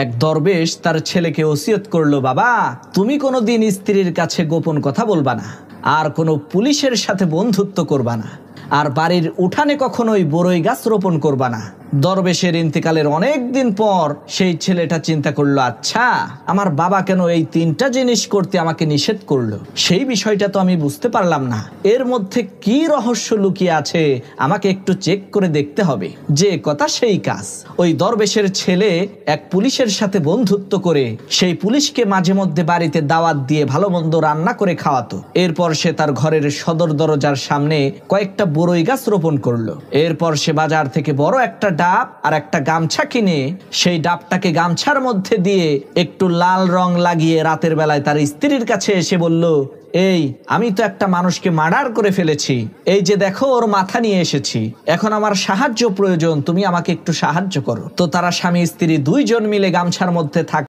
এক দরবেশ তার ছেলেকে ওসিয়ত করলো, বাবা তুমি কোনোদিন স্ত্রীর কাছে গোপন কথা বলবা না, আর কোনো পুলিশের সাথে বন্ধুত্ব করবা না, আর বাড়ির উঠানে কখনোই বড়ই গাছ রোপণ করবা না। দরবেশের ইন্তেকালের অনেক দিন পর সেই ছেলেটা চিন্তা করলো, আচ্ছা আমার বাবা কেন এই তিনটা জিনিস করতে আমাকে নিষেধ করলো, সেই বিষয়টা তো আমি বুঝতে পারলাম না। এর মধ্যে কি রহস্য লুকিয়ে আছে আমাকে একটু চেক করে দেখতে হবে। যে কথা সেই কাজ। ওই দরবেশের ছেলে এক পুলিশের সাথে বন্ধুত্ব করে সেই পুলিশকে মাঝে মধ্যে বাড়িতে দাওয়াত দিয়ে ভালো মন্দ রান্না করে খাওয়াতো। এরপর সে তার ঘরের সদর দরজার সামনে কয়েকটা বড়ই গাছ রোপণ করলো। এরপর সে বাজার থেকে বড় একটা ডাব আর একটা গামছা কিনে সেই ডাবটাকে গামছার মধ্যে দিয়ে একটু লাল রং লাগিয়ে রাতের বেলায় তার স্ত্রীর কাছে এসে বলল, এই আমি তো একটা মানুষকে মার্ডার করে ফেলেছি, এই যে দেখো ওর মাথা নিয়ে এসেছি, এখন আমার সাহায্য প্রয়োজন, তুমি আমাকে একটু সাহায্য করো। তো তারা স্বামী স্ত্রী দুইজন মিলে গামছার মধ্যে থাক